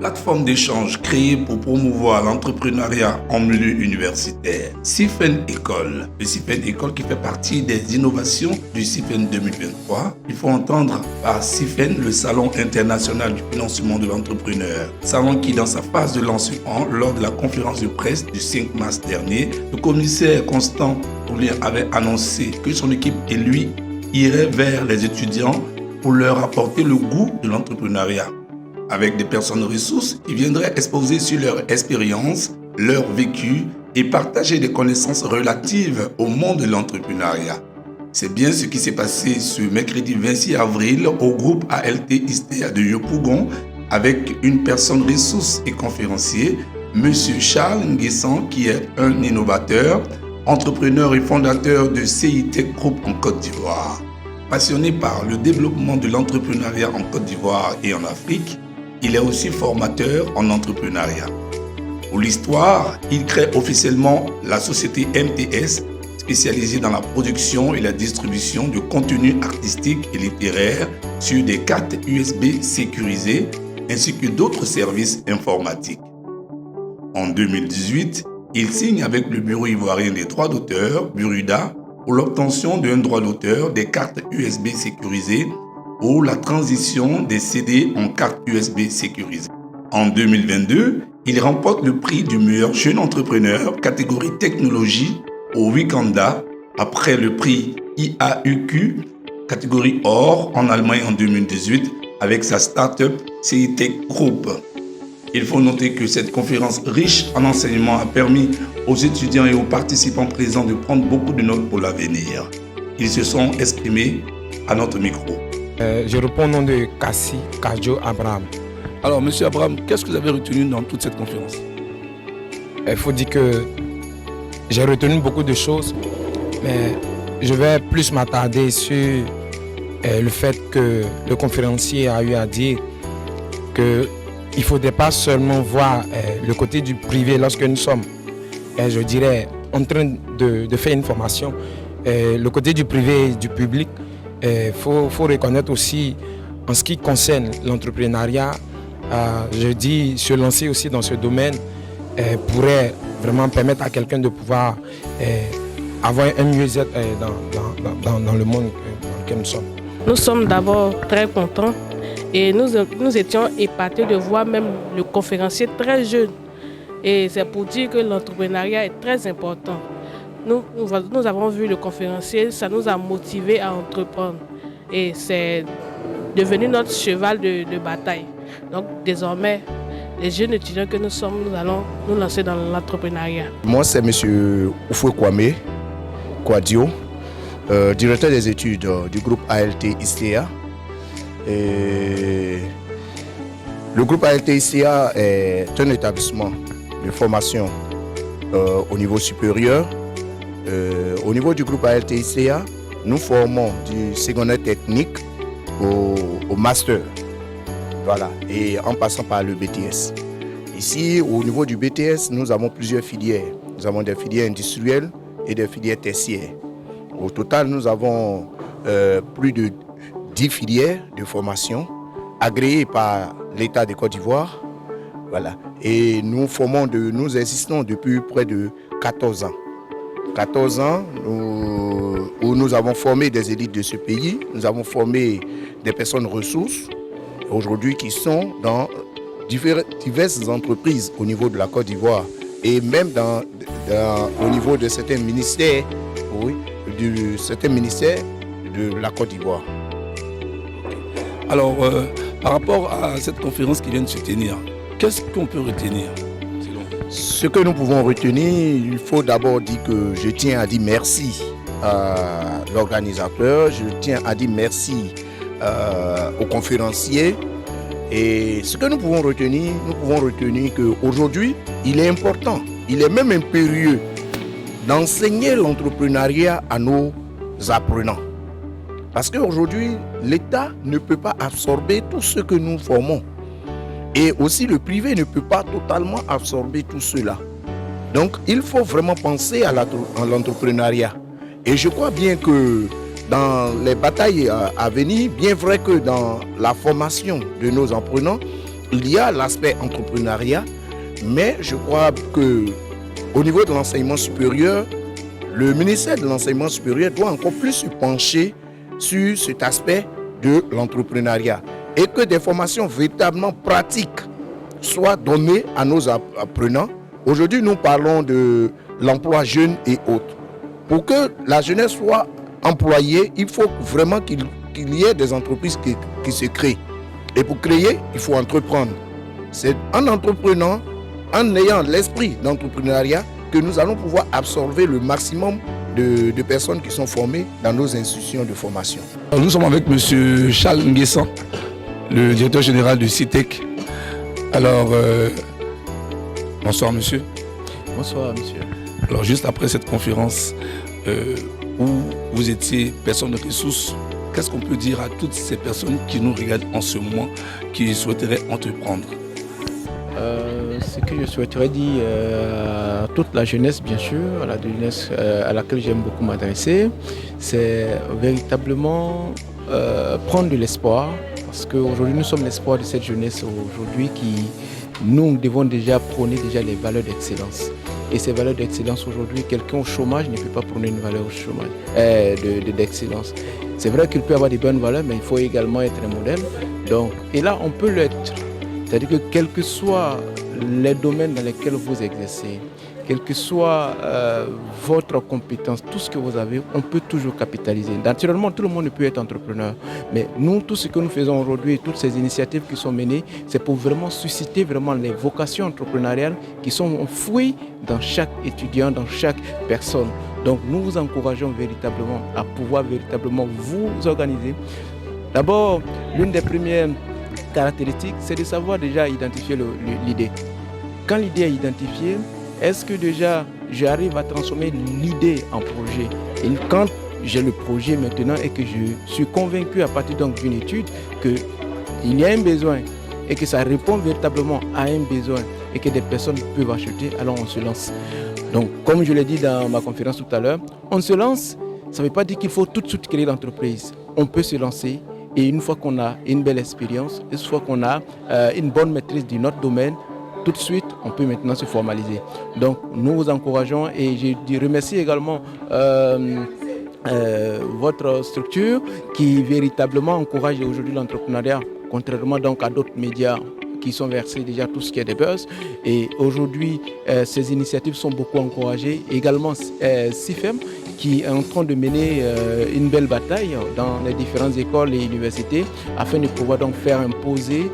plateforme d'échange créée pour promouvoir l'entrepreneuriat en milieu universitaire. CIFEN École. Le CIFEN École qui fait partie des innovations du CIFEN 2023. Il faut entendre par CIFEN le Salon international du financement de l'entrepreneur. Salon qui, dans sa phase de lancement, lors de la conférence de presse du 5 mars dernier, le commissaire Constant Poulin avait annoncé que son équipe et lui iraient vers les étudiants pour leur apporter le goût de l'entrepreneuriat, avec des personnes ressources qui viendraient exposer sur leur expérience, leur vécu et partager des connaissances relatives au monde de l'entrepreneuriat. C'est bien ce qui s'est passé ce mercredi 26 avril au groupe ALT ISTEA de Yopougon avec une personne ressource et conférencier, M. Charles Nguessan, qui est un innovateur, entrepreneur et fondateur de CITech Group en Côte d'Ivoire. Passionné par le développement de l'entrepreneuriat en Côte d'Ivoire et en Afrique, il est aussi formateur en entrepreneuriat. Pour l'histoire, il crée officiellement la société MTS, spécialisée dans la production et la distribution de contenus artistiques et littéraires sur des cartes USB sécurisées, ainsi que d'autres services informatiques. En 2018, il signe avec le Bureau ivoirien des droits d'auteur, Buruda, pour l'obtention d'un droit d'auteur des cartes USB sécurisées ou la transition des CD en cartes USB sécurisées. En 2022, il remporte le prix du meilleur jeune entrepreneur catégorie technologie au Wikanda après le prix IAUQ catégorie or en Allemagne en 2018 avec sa start-up CITech Group. Il faut noter que cette conférence riche en enseignements a permis aux étudiants et aux participants présents de prendre beaucoup de notes pour l'avenir. Ils se sont exprimés à notre micro. Je réponds au nom de Kassi Kadjo Abraham. Alors, Monsieur Abraham, qu'est-ce que vous avez retenu dans toute cette conférence? Il faut dire que j'ai retenu beaucoup de choses, mais je vais plus m'attarder sur le fait que le conférencier a eu à dire que il ne faudrait pas seulement voir le côté du privé lorsque nous sommes, je dirais, en train de faire une formation. Le côté du privé et du public, faut reconnaître aussi, en ce qui concerne l'entrepreneuriat, je dis, se lancer aussi dans ce domaine pourrait vraiment permettre à quelqu'un de pouvoir avoir un mieux-être dans le monde dans lequel nous sommes. Nous sommes d'abord très contents. Et nous étions épatés de voir même le conférencier très jeune. Et c'est pour dire que l'entrepreneuriat est très important. Nous avons vu le conférencier, ça nous a motivés à entreprendre. Et c'est devenu notre cheval de bataille. Donc désormais, les jeunes étudiants que nous sommes, nous allons nous lancer dans l'entrepreneuriat. Moi, c'est M. Oufoué Kwame Kwadio, directeur des études du groupe ALT ISTEA. Et le groupe ALT ISTEA est un établissement de formation au niveau supérieur. Au niveau du groupe ALT ISTEA, nous formons du secondaire technique au master. Voilà, et en passant par le BTS. Ici, au niveau du BTS, nous avons plusieurs filières. Nous avons des filières industrielles et des filières tertiaires. Au total, nous avons plus de 10 filières de formation agréées par l'État de Côte d'Ivoire. Voilà. Et nous existons depuis près de 14 ans. 14 ans où nous avons formé des élites de ce pays, nous avons formé des personnes ressources aujourd'hui qui sont dans diverses entreprises au niveau de la Côte d'Ivoire et même au niveau de certains ministères, de la Côte d'Ivoire. Alors, par rapport à cette conférence qui vient de se tenir, qu'est-ce qu'on peut retenir? Ce que nous pouvons retenir, il faut d'abord dire que je tiens à dire merci à l'organisateur, je tiens à dire merci aux conférenciers. Et ce que nous pouvons retenir qu'aujourd'hui, il est important, il est même impérieux d'enseigner l'entrepreneuriat à nos apprenants. Parce qu'aujourd'hui, l'État ne peut pas absorber tout ce que nous formons. Et aussi le privé ne peut pas totalement absorber tout cela. Donc il faut vraiment penser à l'entrepreneuriat. Et je crois bien que dans les batailles à venir, bien vrai que dans la formation de nos apprenants, il y a l'aspect entrepreneuriat, mais je crois que au niveau de l'enseignement supérieur, le ministère de l'enseignement supérieur doit encore plus se pencher sur cet aspect de l'entrepreneuriat et que des formations véritablement pratiques soient données à nos apprenants. Aujourd'hui, nous parlons de l'emploi jeune et autres. Pour que la jeunesse soit employée, il faut vraiment qu'il y ait des entreprises qui se créent. Et pour créer, il faut entreprendre. C'est en entreprenant, en ayant l'esprit d'entrepreneuriat, que nous allons pouvoir absorber le maximum de personnes qui sont formées dans nos institutions de formation. Nous sommes avec M. Charles Nguessan, le directeur général du CITEC. Alors, bonsoir monsieur. Bonsoir monsieur. Alors juste après cette conférence où vous étiez personne de ressources, qu'est-ce qu'on peut dire à toutes ces personnes qui nous regardent en ce moment, qui souhaiteraient entreprendre? Ce que je souhaiterais dire à toute la jeunesse, bien sûr, à la jeunesse à laquelle j'aime beaucoup m'adresser, c'est véritablement prendre de l'espoir, parce qu'aujourd'hui nous sommes l'espoir de cette jeunesse aujourd'hui qui, nous devons déjà prôner déjà les valeurs d'excellence. Et ces valeurs d'excellence aujourd'hui, quelqu'un au chômage ne peut pas prôner une valeur au chômage, d'excellence. C'est vrai qu'il peut avoir des bonnes valeurs, mais il faut également être un modèle. Donc, et là, on peut l'être. C'est-à-dire que quels que soient les domaines dans lesquels vous exercez, quelle que soit votre compétence, tout ce que vous avez, on peut toujours capitaliser. Naturellement, tout le monde ne peut être entrepreneur. Mais nous, tout ce que nous faisons aujourd'hui, toutes ces initiatives qui sont menées, c'est pour vraiment susciter vraiment les vocations entrepreneuriales qui sont enfouies dans chaque étudiant, dans chaque personne. Donc nous vous encourageons véritablement à pouvoir véritablement vous organiser. D'abord, l'une des premières caractéristiques, c'est de savoir déjà identifier l'idée. Quand l'idée est identifiée, est-ce que déjà j'arrive à transformer l'idée en projet? Et quand j'ai le projet maintenant et que je suis convaincu à partir donc d'une étude qu'il y a un besoin et que ça répond véritablement à un besoin et que des personnes peuvent acheter, alors on se lance. Donc comme je l'ai dit dans ma conférence tout à l'heure, on se lance, ça ne veut pas dire qu'il faut tout de suite créer l'entreprise. On peut se lancer et une fois qu'on a une belle expérience, une fois qu'on a une bonne maîtrise de notre domaine, tout de suite, on peut maintenant se formaliser. Donc, nous vous encourageons et je remercie également votre structure qui véritablement encourage aujourd'hui l'entrepreneuriat, contrairement donc à d'autres médias qui sont versés déjà tout ce qui est des buzz. Et aujourd'hui, ces initiatives sont beaucoup encouragées. Également, CIFEM qui est en train de mener une belle bataille dans les différentes écoles et universités afin de pouvoir donc faire imposer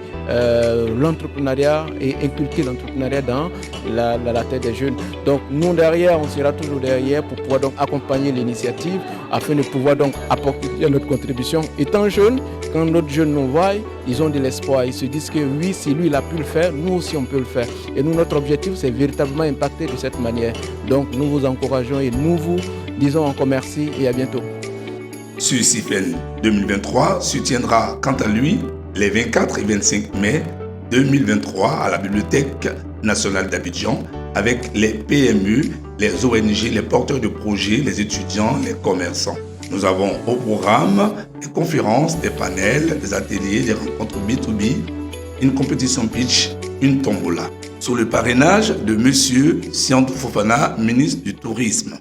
l'entrepreneuriat et inculquer l'entrepreneuriat dans la tête des jeunes. Donc nous derrière, on sera toujours derrière pour pouvoir donc accompagner l'initiative afin de pouvoir donc apporter notre contribution. Étant jeunes, quand d'autres jeunes nous voient, ils ont de l'espoir. Ils se disent que oui, si lui il a pu le faire, nous aussi on peut le faire. Et nous, notre objectif, c'est véritablement impacter de cette manière. Donc nous vous encourageons et nous vous disons encore merci et à bientôt. CIFEN 2023 se tiendra quant à lui les 24 et 25 mai 2023 à la Bibliothèque nationale d'Abidjan avec les PME, les ONG, les porteurs de projets, les étudiants, les commerçants. Nous avons au programme des conférences, des panels, des ateliers, des rencontres B2B, une compétition pitch, une tombola. Sous le parrainage de M. Siantou Fofana, ministre du Tourisme.